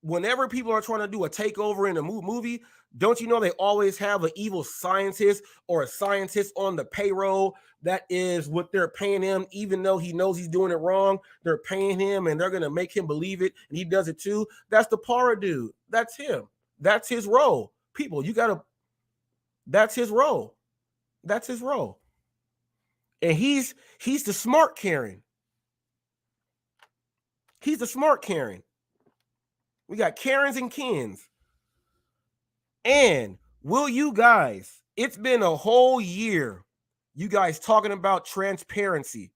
A: whenever people are trying to do a takeover in a movie, don't you know they always have an evil scientist or a scientist on the payroll? That is what they're paying him, even though he knows he's doing it wrong. They're paying him and they're going to make him believe it. And he does it too. That's the para dude. That's him. That's his role. People, you got to, that's his role. That's his role. And he's the smart Karen. He's the smart Karen. We got Karens and Kens. And will you guys, it's been a whole year, you guys talking about transparency.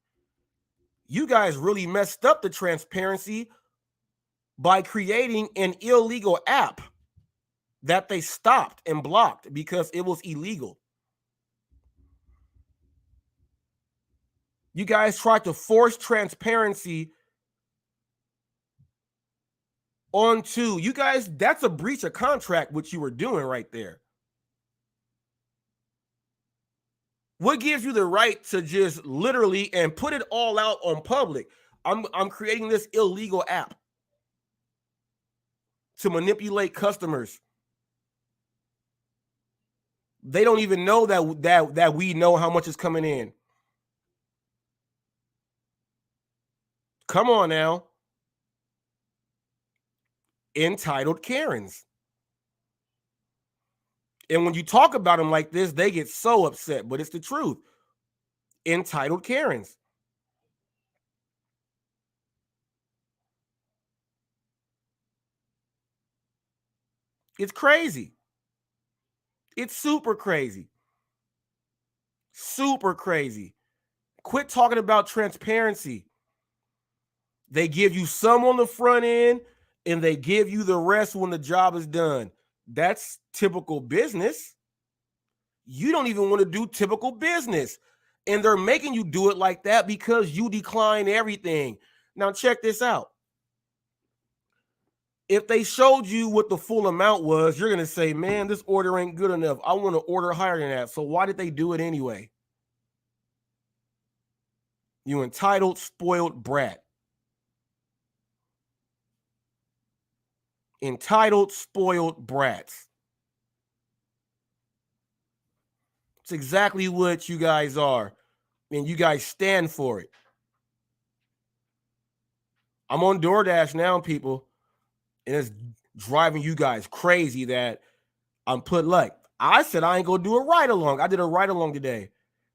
A: You guys really messed up the transparency by creating an illegal app that they stopped and blocked because it was illegal. You guys tried to force transparency onto you guys. That's a breach of contract, what you were doing right there. What gives you the right to just literally and put it all out on public? I'm creating this illegal app to manipulate customers. They don't even know that we know how much is coming in. Come on now. Entitled Karens. And when you talk about them like this, they get so upset, but it's the truth. Entitled Karens. It's crazy. It's super crazy. Super crazy. Quit talking about transparency. They give you some on the front end and they give you the rest when the job is done. That's typical business. You don't even want to do typical business. And they're making you do it like that because you decline everything. Now check this out. If they showed you what the full amount was, you're going to say, man, this order ain't good enough. I want to order higher than that. So why did they do it anyway? You entitled, spoiled brat. Entitled, spoiled brats. It's exactly what you guys are. And you guys stand for it. I'm on DoorDash now, people. And it's driving you guys crazy that I'm put like, I said I ain't gonna do a ride along. I did a ride along today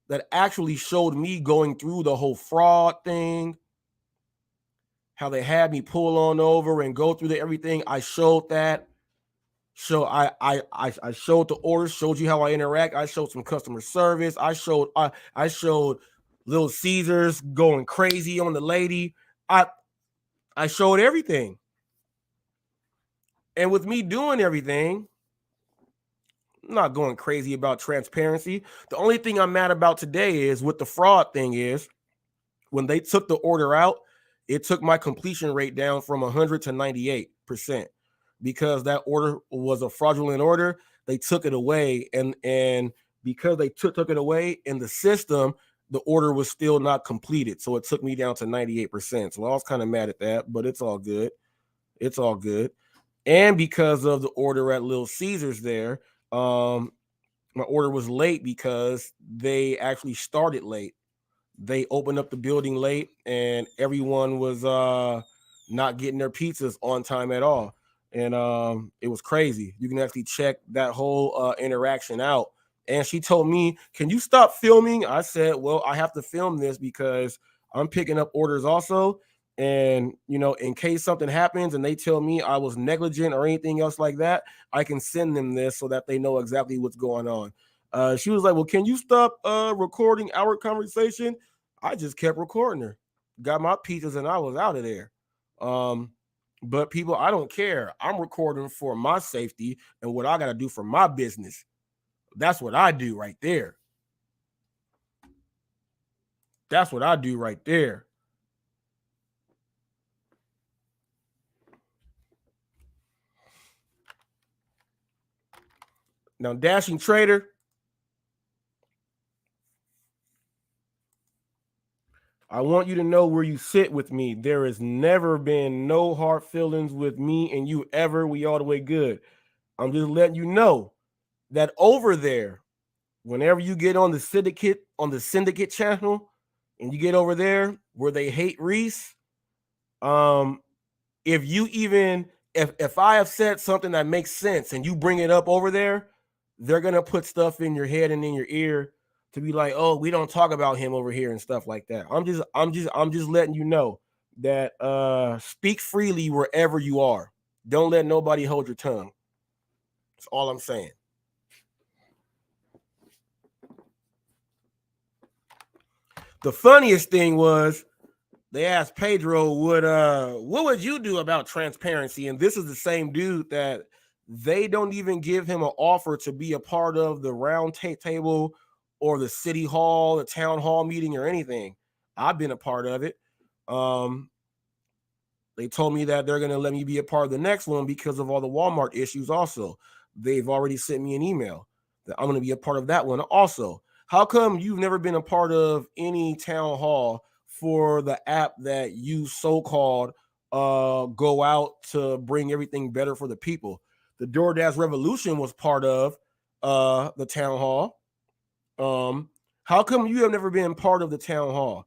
A: that actually showed me going through the whole fraud thing, how they had me pull on over and go through everything. I showed that. So I showed the orders, showed you how I interact. I showed some customer service. I showed Little Caesars going crazy on the lady. I showed everything. And with me doing everything, I'm not going crazy about transparency. The only thing I'm mad about today is what the fraud thing is. When they took the order out, it took my completion rate down from 100 to 98% because that order was a fraudulent order. They took it away, and because they took it away in the system, the order was still not completed. So it took me down to 98%. So I was kind of mad at that, but it's all good. It's all good. And because of the order at Little Caesars there, my order was late because they actually started late. They opened up the building late and everyone was not getting their pizzas on time at all. And it was crazy. You can actually check that whole interaction out. And she told me, can you stop filming? I said, well, I have to film this because I'm picking up orders also. And, you know, in case something happens and they tell me I was negligent or anything else like that, I can send them this so that they know exactly what's going on. She was like, well, can you stop recording our conversation? I just kept recording her, got my pizzas, and I was out of there. But people, I don't care. I'm recording for my safety and what I got to do for my business. That's what I do right there. That's what I do right there. Now, Dashing Trader, I want you to know where you sit with me. There has never been no hard feelings with me and you ever. We all the way good. I'm just letting you know that over there, whenever you get on the syndicate channel and you get over there where they hate Reese, if you even if I have said something that makes sense and you bring it up over there, they're gonna put stuff in your head and in your ear to be like, oh, we don't talk about him over here and stuff like that. I'm just letting you know that speak freely wherever you are. Don't let nobody hold your tongue. That's all I'm saying. The funniest thing was they asked Pedro, what would you do about transparency? And this is the same dude that they don't even give him an offer to be a part of the round table or the city hall, the town hall meeting or anything. I've been a part of it. They told me that they're going to let me be a part of the next one because of all the Walmart issues also. They've already sent me an email that I'm going to be a part of that one also. How come you've never been a part of any town hall for the app that you so-called go out to bring everything better for the people? The DoorDash Revolution was part of the town hall. How come you have never been part of the town hall?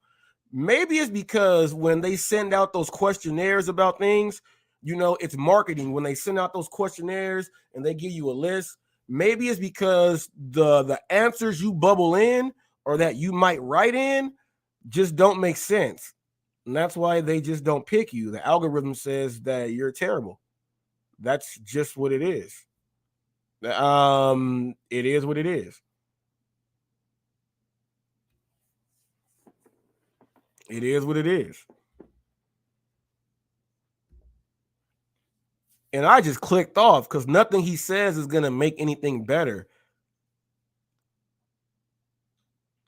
A: Maybe it's because when they send out those questionnaires about things, you know, it's marketing. When they send out those questionnaires and they give you a list, maybe it's because the answers you bubble in or that you might write in just don't make sense. And that's why they just don't pick you. The algorithm says that you're terrible. That's just what it is. It is what it is. It is what it is. And I just clicked off because nothing he says is going to make anything better.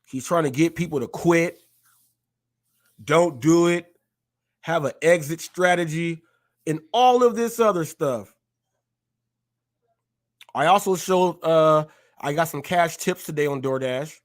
A: He's trying to get people to quit. Don't do it. Have an exit strategy and all of this other stuff. I also showed, I got some cash tips today on DoorDash.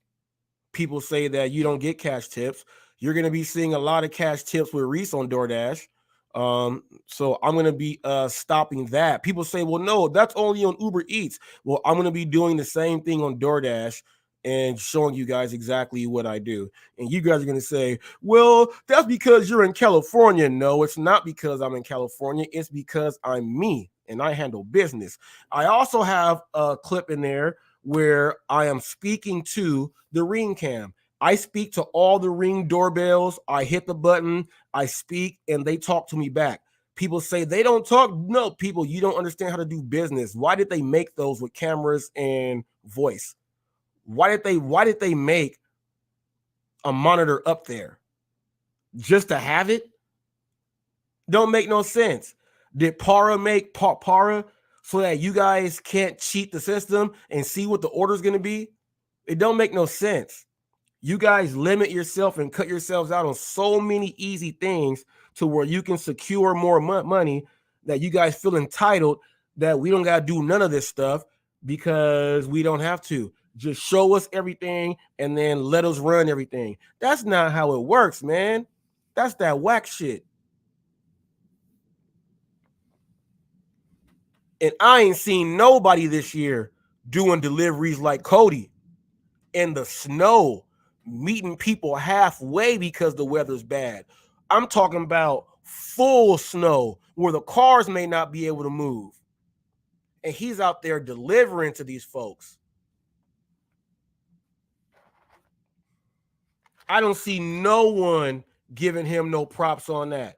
A: People say that you don't get cash tips. You're going to be seeing a lot of cash tips with Reese on DoorDash. So I'm going to be stopping that. People say, well, no, that's only on Uber Eats. Well, I'm going to be doing the same thing on DoorDash and showing you guys exactly what I do. And you guys are going to say, well, that's because you're in California. No, it's not because I'm in California. It's because I'm me and I handle business. I also have a clip in there where I am speaking to the Ring Cam. I speak to all the Ring doorbells. I hit the button, I speak, and they talk to me back. People say they don't talk. No, people, you don't understand how to do business. Why did they make those with cameras and voice? Why did they make a monitor up there? Just to have it? Don't make no sense. Did Para make Para so that you guys can't cheat the system and see what the order is going to be? It don't make no sense. You guys limit yourself and cut yourselves out on so many easy things to where you can secure more money that you guys feel entitled that we don't got to do none of this stuff because we don't have to. Just show us everything and then let us run everything. That's not how it works, man. That's that whack shit. And I ain't seen nobody this year doing deliveries like Cody in the snow, meeting people halfway because the weather's bad. I'm talking about full snow where the cars may not be able to move. And he's out there delivering to these folks. I don't see no one giving him no props on that.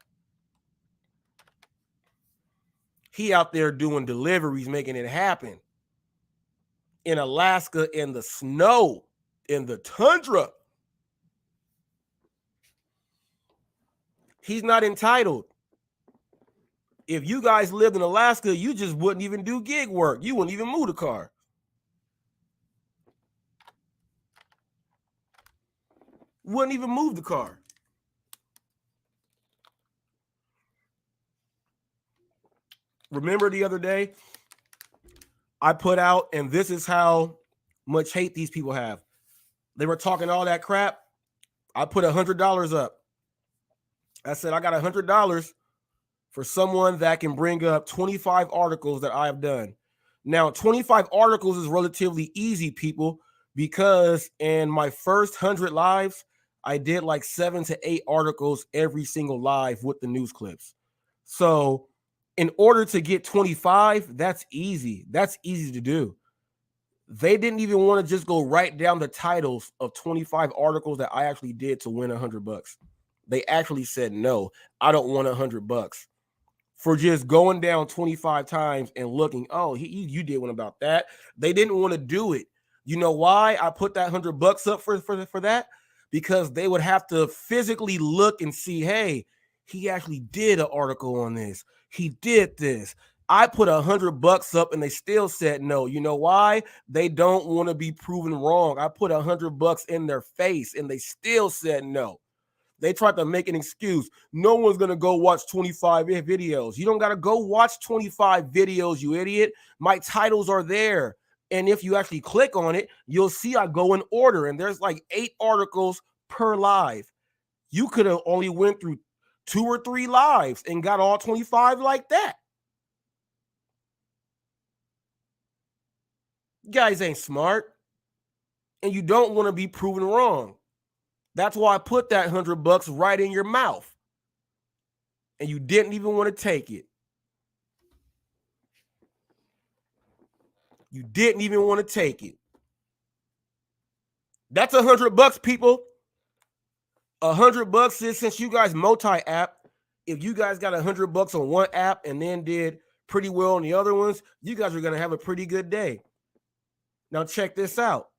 A: He out there doing deliveries, making it happen. In Alaska, in the snow, in the tundra. He's not entitled. If you guys lived in Alaska, you just wouldn't even do gig work. You wouldn't even move the car. Wouldn't even move the car. Remember the other day, I put out, and this is how much hate these people have. They were talking all that crap. I put $100 up. I said, I got $100 for someone that can bring up 25 articles that I have done. Now, 25 articles is relatively easy, people, because in my first 100 lives, I did like 7 to 8 articles every single live with the news clips. So in order to get 25, that's easy. That's easy to do. They didn't even want to just go write down the titles of 25 articles that I actually did to win $100. They actually said, no, I don't want $100 for just going down 25 times and looking, oh, you did one about that. They didn't want to do it. You know why I put that $100 up for that? Because they would have to physically look and see, hey, he actually did an article on this. He did this. I put $100 up and they still said no. You know why? They don't want to be proven wrong. I put $100 in their face and they still said no. They tried to make an excuse. No one's going to go watch 25 videos. You don't got to go watch 25 videos, you idiot. My titles are there. And if you actually click on it, you'll see I go in order. And there's like 8 articles per live. You could have only went through 2 or 3 lives and got all 25 like that. You guys ain't smart. And you don't want to be proven wrong. That's why I put that $100 right in your mouth. And you didn't even want to take it. You didn't even want to take it. That's $100, people. $100 is, since you guys multi-app, if you guys got $100 on one app and then did pretty well on the other ones, you guys are going to have a pretty good day. Now check this out.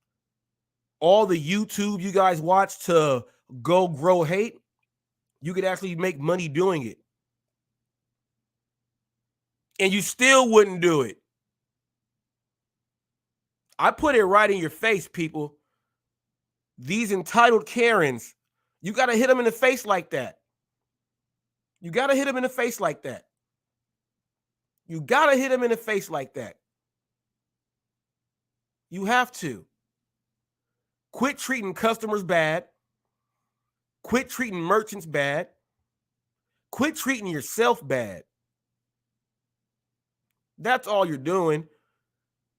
A: All the YouTube you guys watch to go grow hate, you could actually make money doing it. And you still wouldn't do it. I put it right in your face, people. These entitled Karens, you got to hit them in the face like that. You got to hit them in the face like that. You got to hit them in the face like that. You have to. Quit treating customers bad. Quit treating merchants bad. Quit treating yourself bad. That's all you're doing.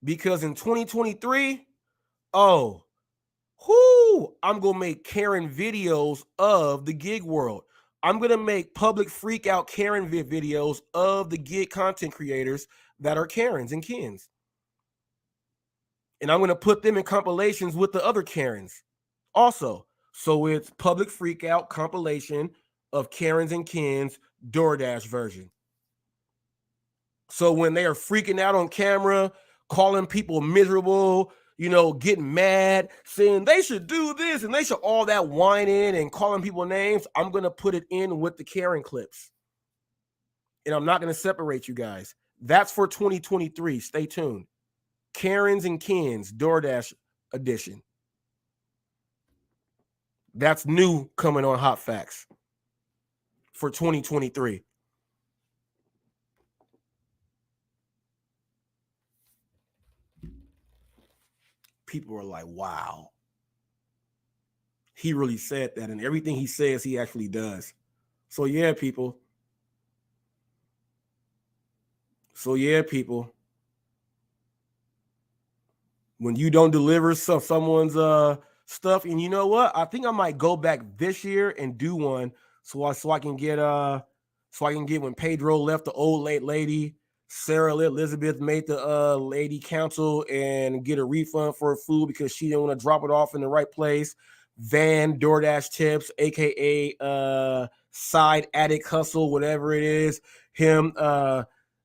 A: Because in 2023, I'm going to make Karen videos of the gig world. I'm going to make public freak out Karen videos of the gig content creators that are Karens and Kens. And I'm going to put them in compilations with the other Karens also. So it's public freak out compilation of Karens and Kens DoorDash version. So when they are freaking out on camera, calling people miserable, getting mad, saying they should do this and they should all that whining and calling people names, I'm going to put it in with the Karen clips. And I'm not going to separate you guys. That's for 2023. Stay tuned. Karens and Kens DoorDash edition. That's new coming on Hot Facts for 2023. People are like, wow. He really said that, and everything he says, he actually does. So yeah, people. When you don't deliver someone's stuff, and you know what? I think I might go back this year and do one so I can get when Pedro left, the old late lady, Sarah Elizabeth made the lady council and get a refund for her food because she didn't want to drop it off in the right place. Van DoorDash tips, aka side addict hustle, whatever it is. Him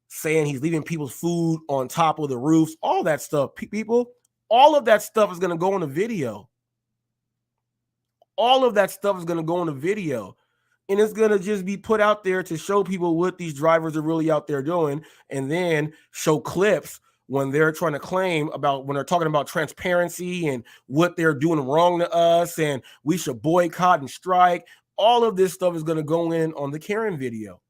A: saying he's leaving people's food on top of the roofs, all that stuff. People, all of that stuff is going to go in the video. All of that stuff is going to go in the video. And it's going to just be put out there to show people what these drivers are really out there doing, and then show clips when they're trying to claim about, when they're talking about transparency and what they're doing wrong to us and we should boycott and strike. All of this stuff is going to go in on the Karen video,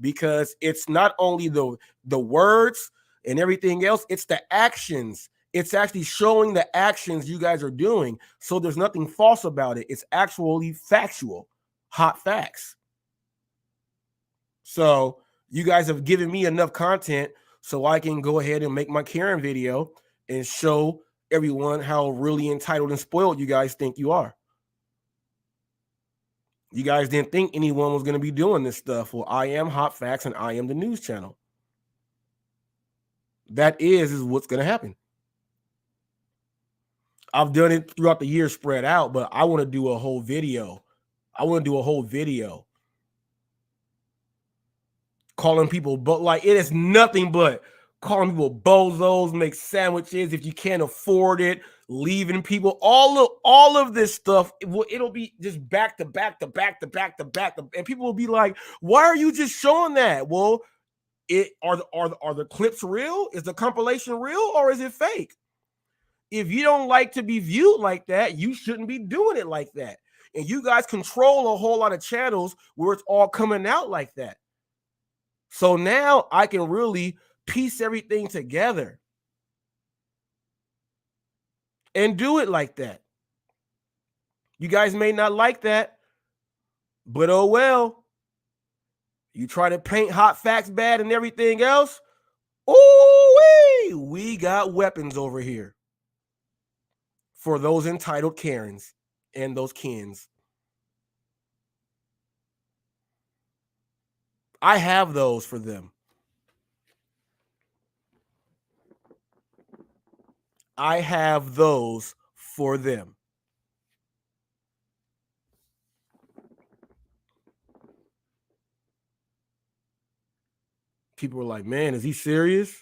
A: because it's not only the words and everything else, it's the actions. It's actually showing the actions you guys are doing. So there's nothing false about it. It's actually factual. Hot facts. So you guys have given me enough content so I can go ahead and make my Karen video and show everyone how really entitled and spoiled you guys think you are. You guys didn't think anyone was going to be doing this stuff. Well, I am HotFacts and I am the news channel. That is what's going to happen. I've done it throughout the year spread out, but I want to do a whole video. Calling people, but like it is nothing but calling people bozos, make sandwiches if you can't afford it, leaving people, all of this stuff. It'll be just back to back, and people will be like, "Why are you just showing that?" Well, are the clips real? Is the compilation real or is it fake? If you don't like to be viewed like that, you shouldn't be doing it like that. And you guys control a whole lot of channels where it's all coming out like that. So now I can really piece everything together and do it like that. You guys may not like that, but oh well. You try to paint HotFacts bad and everything else. Ooh, we got weapons over here for those entitled Karens and those Kens. I have those for them. I have those for them. People were like, man, is he serious?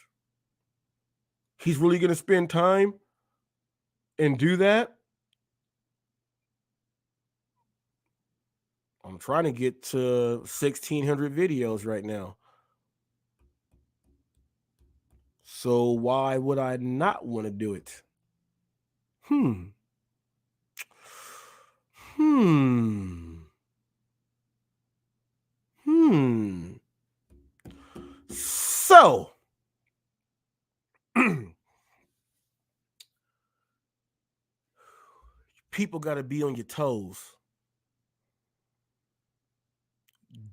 A: He's really going to spend time and do that? I'm trying to get to 1,600 videos right now. So why would I not want to do it? So, people got to be on your toes.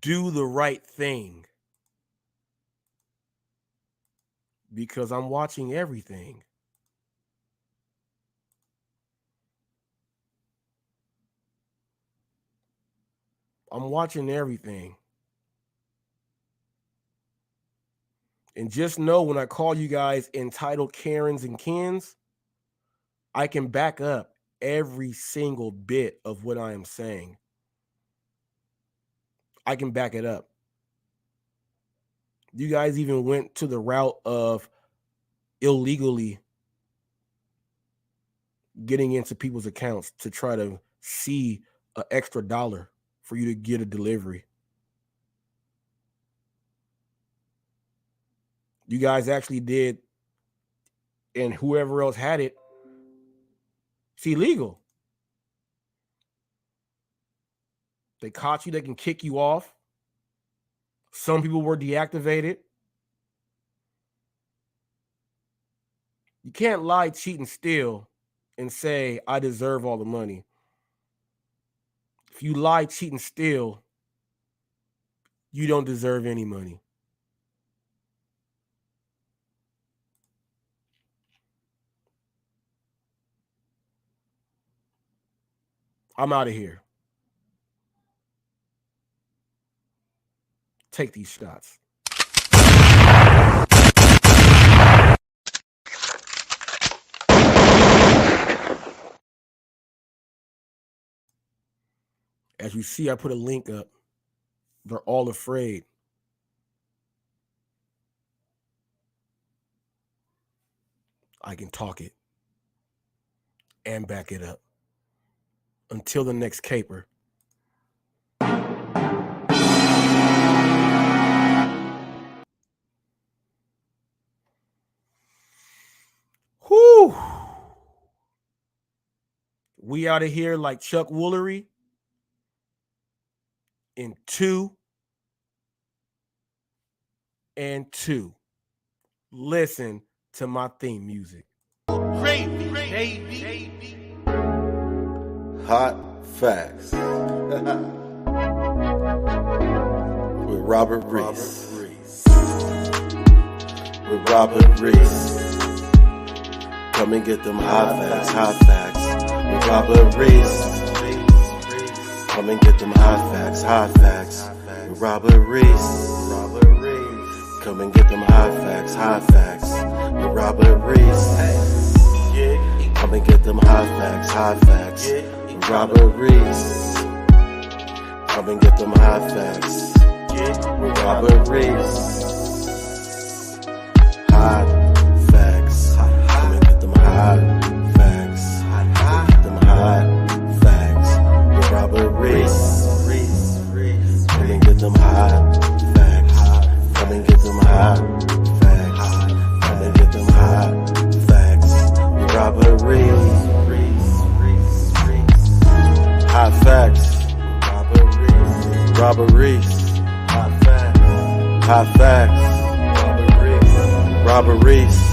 A: Do the right thing. Because I'm watching everything. I'm watching everything. And just know when I call you guys entitled Karens and Kens, I can back up every single bit of what I am saying. I can back it up. You guys even went to the route of illegally getting into people's accounts to try to see an extra $1 for you to get a delivery. You guys actually did, and whoever else had it, it's illegal. They caught you, they can kick you off. Some people were deactivated. You can't lie, cheat, and steal and say, I deserve all the money. If you lie, cheat, and steal, you don't deserve any money. I'm out of here. Take these shots. As you see, I put a link up. They're all afraid. I can talk it and back it up. Until the next caper. Whew. We out of here like Chuck Woolery in 2 and 2. Listen to my theme music.
F: Great, baby.
C: Hot facts. We're
G: Robert Reese. With Robert Reese. Come and get them hot facts, hot facts. With Robert Reese. Come and get them hot facts, hot facts. With Robert Reese. Come and get them hot facts, hot facts. With Robert Reese. Come and get them hot facts, hot facts. With Robert Reese. Come and get them hot facts. With Robert Reese. Hot facts. Come and get them hot facts. Come and get them hot facts. With Robert Reese. Come and get them hot facts. Come and get them hot facts. Come and get them hot facts. With Robert Reese. Hot facts. Robert Reese. Hot facts. Hot facts. Robert Reese.